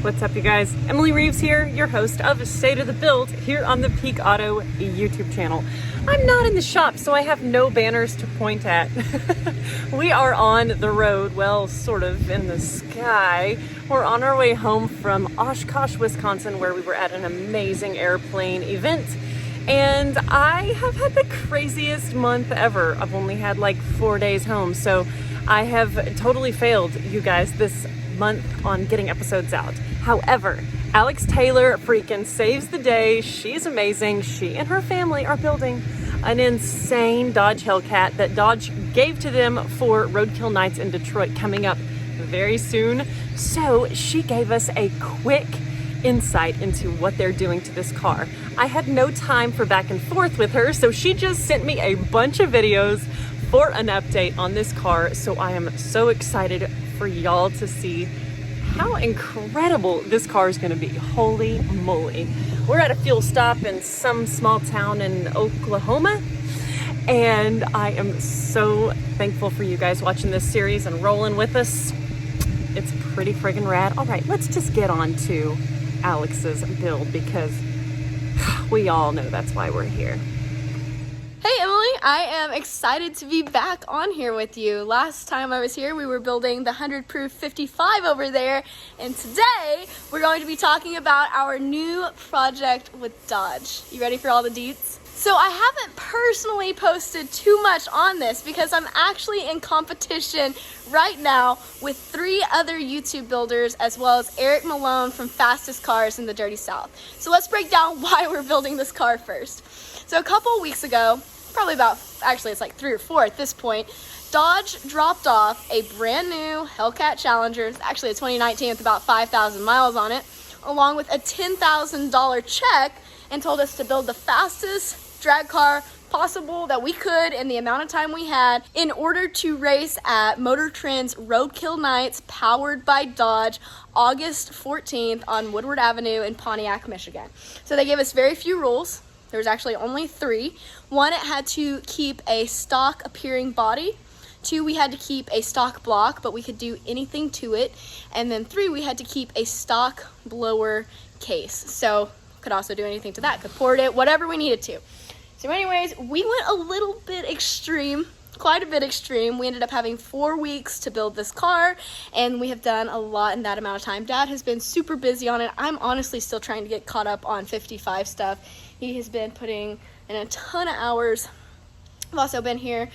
What's up, you guys? Emily Reeves here, your host of State of the Build here on the Peak Auto YouTube channel. I'm not in the shop, so I have no banners to point at. We are on the road, well, sort of in the sky. We're on our way home from Oshkosh, Wisconsin, where we were at an amazing airplane event. And I have had the craziest month ever. I've only had like 4 days home, so I have totally failed you guys this month on getting episodes out. However, Alex Taylor freaking saves the day. She's amazing. She and her family are building an insane Dodge Hellcat that Dodge gave to them for Roadkill Nights in Detroit coming up very soon. So she gave us a quick insight into what they're doing to this car. I had no time for back and forth with her, so she just sent me a bunch of videos for an update on this car. So I am so excited for y'all to see how incredible this car is going to be. Holy moly. We're at a fuel stop in some small town in Oklahoma, and I am so thankful for you guys watching this series and rolling with us. It's pretty friggin' rad. All right, let's just get on to Alex's build, because we all know that's why we're here. Hey Emily, I am excited to be back on here with you. Last time I was here, we were building the 100 proof 55 over there, and today we're going to be talking about our new project with Dodge. You ready for all the deets? So I haven't personally posted too much on this because I'm actually in competition right now with 3 other YouTube builders, as well as Eric Malone from Fastest Cars in the Dirty South. So let's break down why we're building this car first. So a couple weeks ago, actually it's like 3 or 4 at this point, Dodge dropped off a brand new Hellcat Challenger. It's actually a 2019 with about 5,000 miles on it, along with a $10,000 check, and told us to build the fastest drag car possible that we could in the amount of time we had in order to race at Motor Trend's Roadkill Nights powered by Dodge August 14th on Woodward Avenue in Pontiac, Michigan. So they gave us very few rules. There was actually only 3. 1, it had to keep a stock appearing body. 2, we had to keep a stock block, but we could do anything to it. And then 3, we had to keep a stock blower case. So could also do anything to that, could port it, whatever we needed to. So anyways, we went a little bit extreme, quite a bit extreme. We ended up having 4 weeks to build this car, and we have done a lot in that amount of time. Dad has been super busy on it. I'm honestly still trying to get caught up on 55 stuff. He has been putting in a ton of hours. I've also been here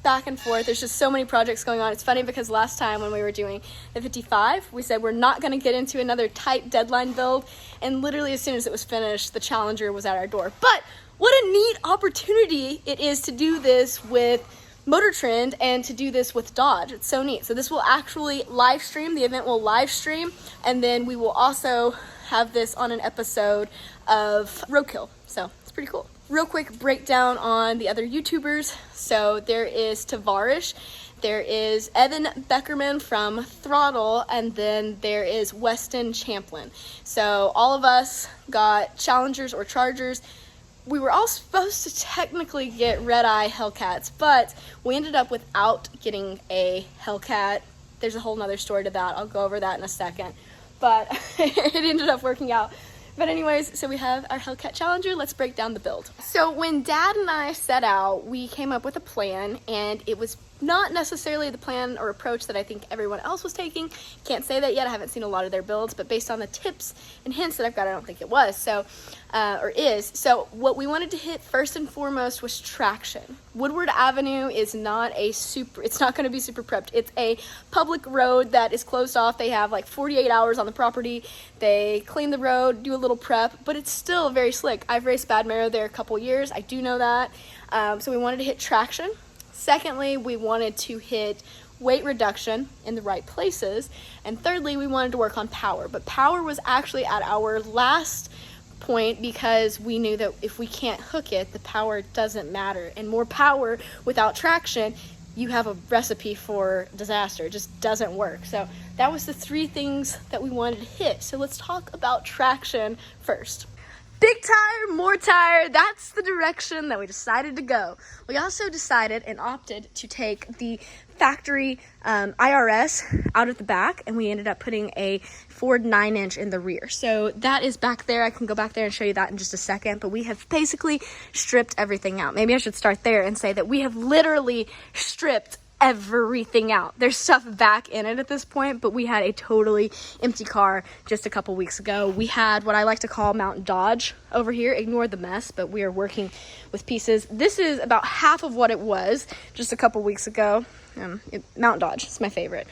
back and forth. There's just so many projects going on. It's funny because last time when we were doing the 55, we said we're not going to get into another tight deadline build, and literally as soon as it was finished, the Challenger was at our door. But what a neat opportunity it is to do this with Motor Trend and to do this with Dodge. It's so neat. So this will actually live stream. The event will live stream, and then we will also have this on an episode of Roadkill. So it's pretty cool. Real quick breakdown on the other YouTubers. So there is Tavarish, there is Evan Beckerman from Throttle, and then there is Weston Champlin. So all of us got Challengers or Chargers. We were all supposed to technically get red-eye Hellcats, but we ended up without getting a Hellcat. There's a whole nother story to that. I'll go over that in a second. But it ended up working out. But anyways, so we have our Hellcat Challenger. Let's break down the build. So when Dad and I set out, we came up with a plan, and it was not necessarily the plan or approach that I think everyone else was taking. Can't say that yet. I haven't seen a lot of their builds, but based on the tips and hints that I've got, I don't think it was. So, So what we wanted to hit first and foremost was traction. Woodward Avenue is not it's not going to be super prepped. It's a public road that is closed off. They have like 48 hours on the property. They clean the road, do a little prep, but it's still very slick. I've raced Bad Marrow there a couple years. I do know that. So we wanted to hit traction. Secondly, we wanted to hit weight reduction in the right places. And thirdly, we wanted to work on power. But power was actually at our last point because we knew that if we can't hook it, the power doesn't matter. And more power without traction, you have a recipe for disaster. It just doesn't work. So that was the 3 things that we wanted to hit. So let's talk about traction first. Big tire, more tire, that's the direction that we decided to go. We also decided and opted to take the factory IRS out at the back, and we ended up putting a Ford 9-inch in the rear. So that is back there. I can go back there and show you that in just a second, but we have basically stripped everything out. Maybe I should start there and say that we have literally stripped everything out. There's stuff back in it at this point, but we had a totally empty car just a couple weeks ago. We had what I like to call Mount Dodge over here. Ignore the mess, but we are working with pieces. This is about half of what it was just a couple weeks ago. Mount Dodge is my favorite.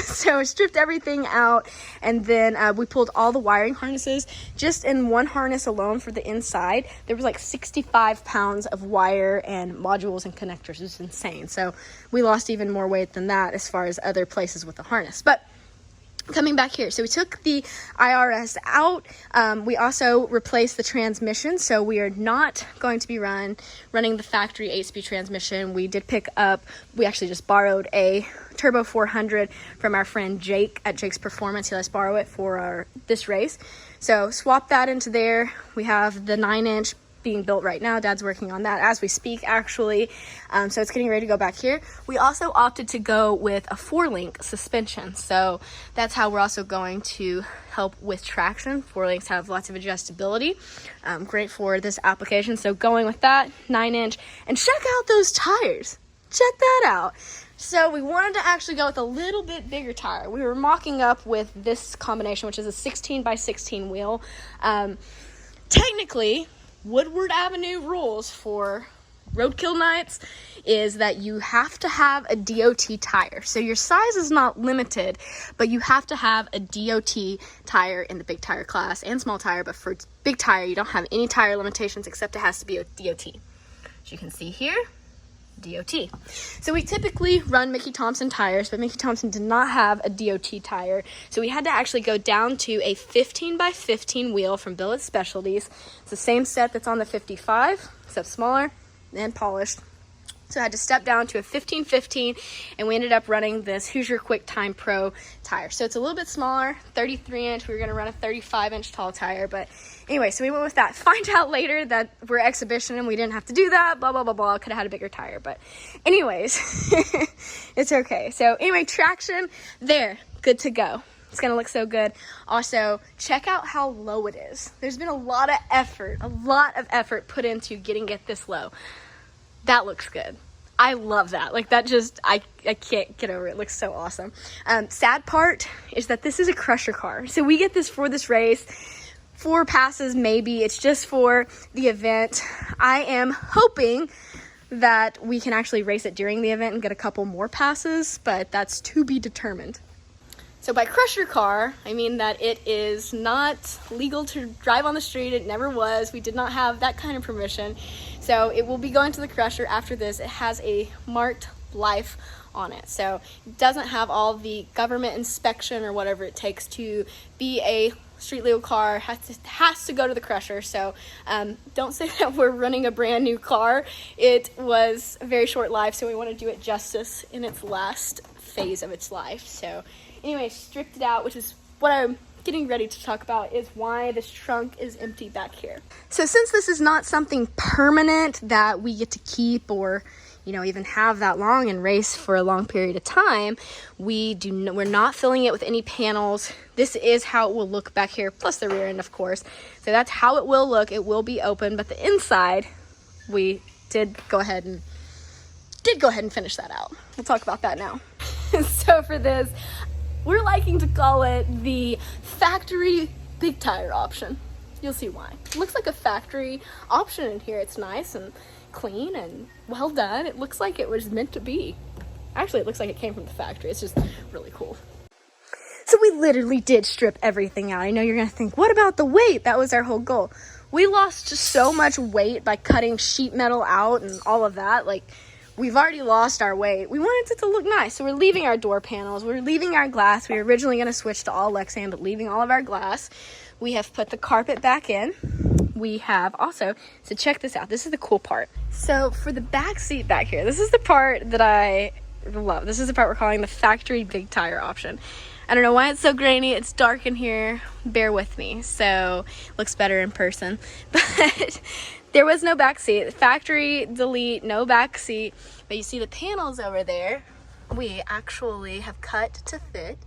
So we stripped everything out, and then we pulled all the wiring harnesses. Just in one harness alone for the inside, there was like 65 pounds of wire and modules and connectors. It was insane. So we lost even more weight than that as far as other places with the harness. But coming back here, so we took the IRS out. We also replaced the transmission, so we are not going to be running the factory 8-speed transmission. We actually just borrowed a Turbo 400 from our friend Jake at Jake's Performance. He let us borrow it for this race. So swap that into there. We have the 9-inch being built right now. Dad's working on that as we speak, actually. So it's getting ready to go back here. We also opted to go with a 4-link suspension. So that's how we're also going to help with traction. 4-links have lots of adjustability. Great for this application. So going with that 9-inch, and check out those tires. Check that out. So we wanted to actually go with a little bit bigger tire. We were mocking up with this combination, which is a 16x16 wheel. Technically, Woodward Avenue rules for roadkill nights is that you have to have a DOT tire. So your size is not limited, but you have to have a DOT tire in the big tire class and small tire. But for big tire, you don't have any tire limitations except it has to be a DOT. As you can see here, DOT. So we typically run Mickey Thompson tires, but Mickey Thompson did not have a DOT tire. So we had to actually go down to a 15x15 wheel from Billet Specialties. It's the same set that's on the 55, except smaller and polished. So I had to step down to a 15-15, and we ended up running this Hoosier Quick Time Pro tire. So it's a little bit smaller, 33-inch. We were going to run a 35-inch tall tire, but anyway, so we went with that. Find out later that we're exhibition and we didn't have to do that, blah, blah, blah, blah. Could have had a bigger tire, but anyways, it's okay. So anyway, traction there, good to go. It's going to look so good. Also, check out how low it is. There's been a lot of effort put into getting it this low. That looks good. I love that. Like, that just, I can't get over it. It looks so awesome. Sad part is that this is a crusher car. So we get this for this race. 4 passes maybe. It's just for the event. I am hoping that we can actually race it during the event and get a couple more passes, but that's to be determined. So by crusher car, I mean that it is not legal to drive on the street. It never was. We did not have that kind of permission. So it will be going to the crusher after this. It has a marked life on it. So it doesn't have all the government inspection or whatever it takes to be a street legal car. Has to go to the crusher. So don't say that we're running a brand new car. It was a very short life, so we want to do it justice in its last phase of its life. So anyway, stripped it out, which is what I'm getting ready to talk about, is why this trunk is empty back here. So since this is not something permanent that we get to keep or, even have that long and race for a long period of time, we're not filling it with any panels. This is how it will look back here, plus the rear end, of course. So that's how it will look. It will be open, but the inside, we did go ahead and finish that out. We'll talk about that now. So for this, we're liking to call it the factory big tire option. You'll see why. It looks like a factory option in here. It's nice and clean and well done. It looks like it was meant to be. Actually, it looks like it came from the factory. It's just really cool. So we literally did strip everything out. I know you're gonna think, what about the weight? That was our whole goal. We lost so much weight by cutting sheet metal out and all of that. Like, we've already lost our weight. We wanted it to look nice, so we're leaving our door panels. We're leaving our glass. We were originally going to switch to all Lexan, but leaving all of our glass. We have put the carpet back in. We have also, so check this out. This is the cool part. So for the back seat back here, this is the part that I love. This is the part we're calling the factory big tire option. I don't know why it's so grainy. It's dark in here. Bear with me. So it looks better in person. But there was no back seat. Factory delete, no back seat. But you see the panels over there. we actually have cut to fit.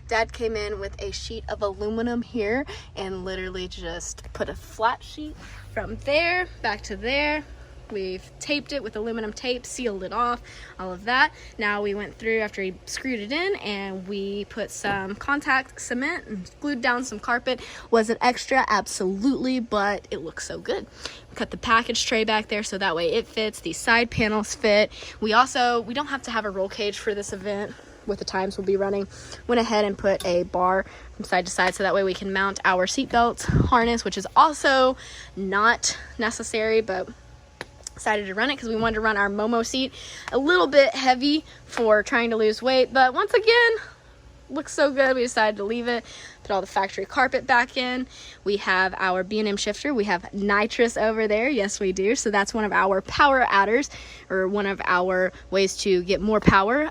Dad came in with a sheet of aluminum here and literally just put a flat sheet from there back to there. We've taped it with aluminum tape, sealed it off, all of that. Now we went through after he screwed it in and we put some contact cement and glued down some carpet. Was it extra? Absolutely, but it looks so good. We cut the package tray back there so that way it fits. These side panels fit. We don't have to have a roll cage for this event with the times we'll be running. Went ahead and put a bar from side to side so that way we can mount our seatbelt harness, which is also not necessary, but decided to run it because we wanted to run our Momo seat a little bit heavy for trying to lose weight, but once again, looks so good, we decided to leave it. Put all the factory carpet back in. We have our B&M shifter. We have nitrous over there. Yes, we do. So that's one of our power adders, or one of our ways to get more power.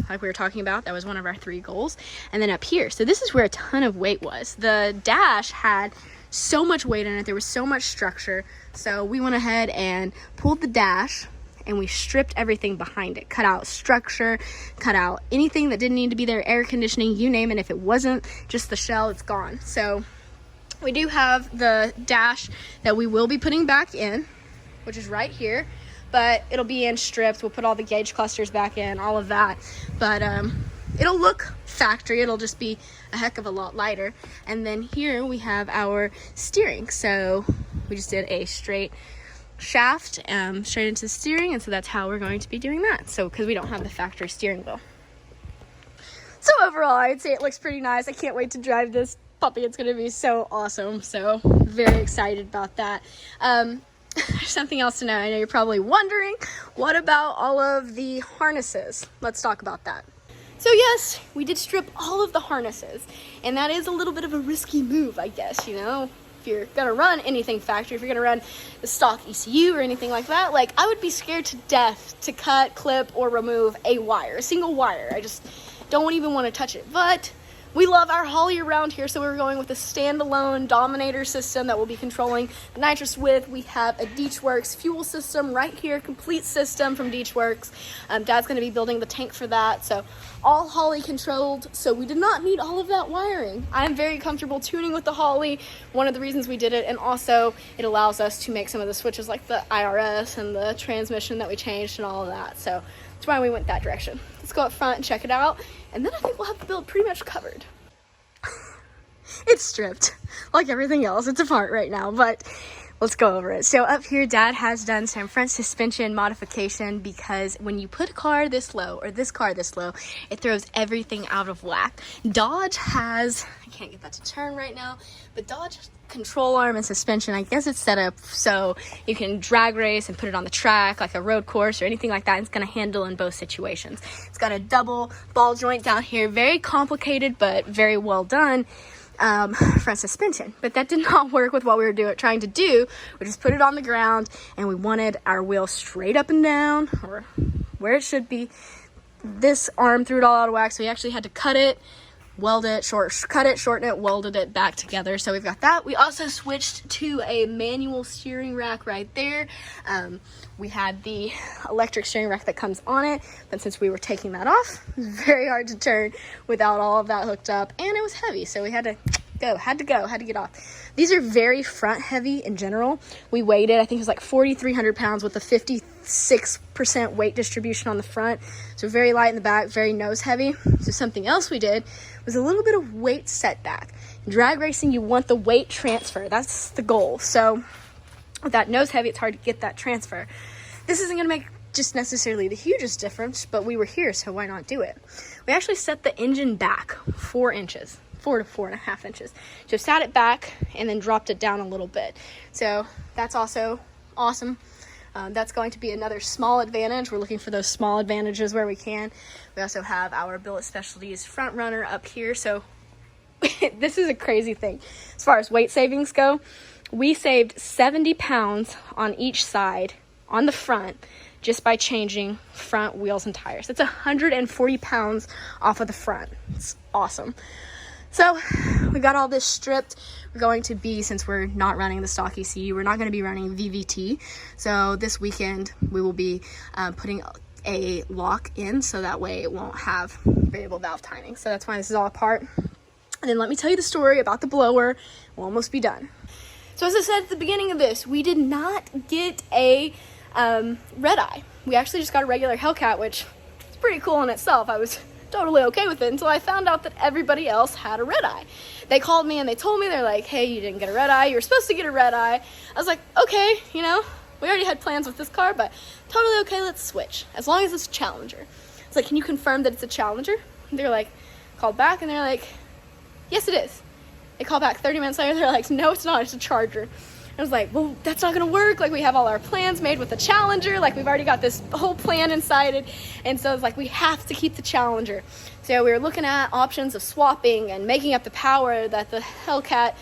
Like we were talking about, that was one of our 3 goals. And then up here, so this is where a ton of weight was. The dash had so much weight in it, there was so much structure, so we went ahead and pulled the dash and we stripped everything behind it, cut out structure, cut out anything that didn't need to be there, air conditioning, you name it. If it wasn't just the shell, it's gone. So we do have the dash that we will be putting back in, which is right here, but it'll be in strips. We'll put all the gauge clusters back in, all of that, but it'll look factory. It'll just be a heck of a lot lighter. And then here we have our steering. So we just did a straight shaft straight into the steering, and so that's how we're going to be doing that. So because we don't have the factory steering wheel. So overall, I'd say it looks pretty nice. I can't wait to drive this puppy. It's going to be so awesome. So very excited about that. There's something else to know. I know you're probably wondering, what about all of the harnesses? Let's talk about that. So yes, we did strip all of the harnesses, and that is a little bit of a risky move, I guess, you know? If you're gonna run anything factory, if you're gonna run the stock ECU or anything like that, like, I would be scared to death to cut, clip, or remove a wire, a single wire. I just don't even want to touch it. But we love our Holly around here, so we're going with a standalone Dominator system that we'll be controlling the nitrous with. We have a Deechworks fuel system right here, complete system from Deechworks. Dad's going to be building the tank for that, so all Holly controlled, so we did not need all of that wiring. I'm very comfortable tuning with the Holly, one of the reasons we did it, and also it allows us to make some of the switches like the IRS and the transmission that we changed and all of that, so that's why we went that direction. Let's go up front and check it out, and then I think we'll have the build pretty much covered. It's stripped, like everything else. It's apart right now, but let's go over it. So up here, Dad has done some front suspension modification because when you put a car this low, or this car this low, it throws everything out of whack. Dodge has, I can't get that to turn right now, but Dodge control arm and suspension, I guess it's set up so you can drag race and put it on the track like a road course or anything like that. It's going to handle in both situations. It's got a double ball joint down here, very complicated but very well done front suspension, but that did not work with what we were trying to do. We just put it on the ground and we wanted our wheel straight up and down, or where it should be. This arm threw it all out of whack, so we actually had to cut it, weld it, cut it, shorten it, welded it back together. So we've got that. We also switched to a manual steering rack right there. We had the electric steering rack that comes on it, but since we were taking that off, it was very hard to turn without all of that hooked up, and it was heavy, so we had to get off. These are very front heavy in general. We weighed it, I think it was like 4,300 pounds with a 56% weight distribution on the front. So very light in the back, very nose heavy. So something else we did was a little bit of weight setback. In drag racing, you want the weight transfer. That's the goal. So with that nose heavy, it's hard to get that transfer. This isn't gonna make just necessarily the hugest difference, but we were here, so why not do it? We actually set the engine back 4 inches. 4 to 4.5 inches. So sat it back and then dropped it down a little bit. So that's also awesome. That's going to be another small advantage. We're looking for those small advantages where we can. We also have our Billet Specialties front runner up here. So this is a crazy thing. As far as weight savings go, we saved 70 pounds on each side on the front just by changing front wheels and tires. That's 140 pounds off of the front. It's awesome. So we got all this stripped. We're going to be, since we're not running the stock ECU, we're not going to be running VVT. So this weekend we will be putting a lock in so that way it won't have variable valve timing. So that's why this is all apart. And then let me tell you the story about the blower. We'll almost be done. So as I said at the beginning of this, we did not get a red eye. We actually just got a regular Hellcat, which is pretty cool in itself. I was totally okay with it until I found out that everybody else had a red eye. They called me and they told me, they're like, hey, you didn't get a red eye. You were supposed to get a red eye. I was like, okay, you know, we already had plans with this car, but totally okay, let's switch. As long as it's a Challenger. It's like, can you confirm that it's a Challenger? And they're like, called back and they're like, yes, it is. They call back 30 minutes later, they're like, no, it's not, it's a Charger. I was like, well, that's not gonna work. Like, we have all our plans made with the Challenger. Like, we've already got this whole plan inside. And so it's like, we have to keep the Challenger. So we were looking at options of swapping and making up the power that the Hellcat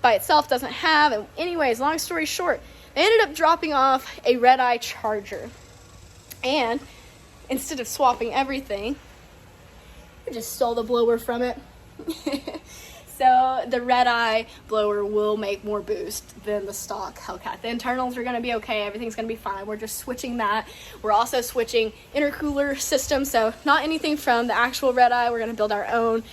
by itself doesn't have. And anyways, long story short, they ended up dropping off a red eye Charger. And instead of swapping everything, we just stole the blower from it. So the red eye blower will make more boost than the stock Hellcat. The internals are going to be okay. Everything's going to be fine. We're just switching that. We're also switching intercooler system. So not anything from the actual red eye. We're going to build our own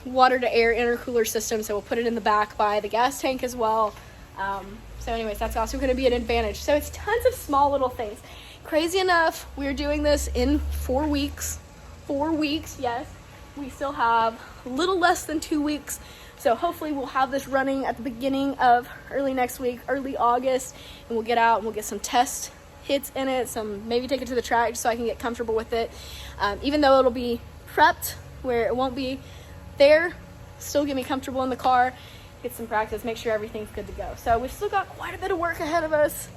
water to air intercooler system. So we'll put it in the back by the gas tank as well. So anyways, that's also going to be an advantage. So it's tons of small little things. Crazy enough, we're doing this in 4 weeks. 4 weeks, yes. We still have a little less than 2 weeks, so hopefully we'll have this running at the beginning of early next week, early August, and we'll get out and we'll get some test hits in it, maybe take it to the track so I can get comfortable with it. Even though it'll be prepped where it won't be there, still get me comfortable in the car, get some practice, make sure everything's good to go. So we've still got quite a bit of work ahead of us,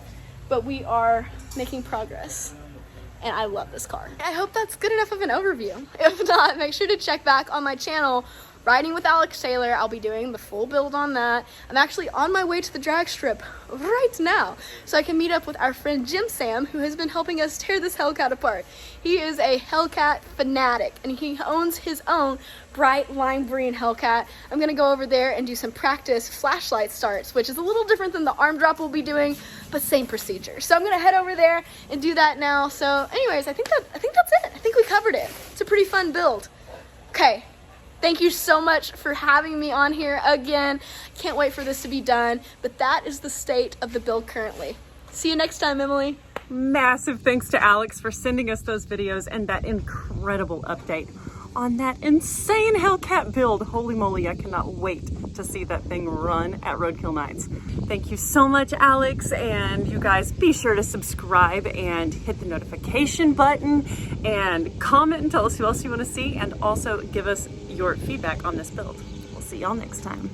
but we are making progress. And I love this car. I hope that's good enough of an overview. If not, make sure to check back on my channel, Riding with Alex Taylor. I'll be doing the full build on that. I'm actually on my way to the drag strip right now, so I can meet up with our friend Jim Sam, who has been helping us tear this Hellcat apart. He is a Hellcat fanatic, and he owns his own bright lime green Hellcat. I'm gonna go over there and do some practice flashlight starts, which is a little different than the arm drop we'll be doing, but same procedure. So I'm gonna head over there and do that now. So anyways, I think that's it. I think we covered it. It's a pretty fun build. Okay. Thank you so much for having me on here again. Can't wait for this to be done, but that is the state of the build currently. See you next time, Emily. Massive thanks to Alex for sending us those videos and that incredible update on that insane Hellcat build. Holy moly, I cannot wait to see that thing run at Roadkill Nights. Thank you so much, Alex, and you guys be sure to subscribe and hit the notification button and comment and tell us who else you want to see, and also give us your feedback on this build. We'll see y'all next time.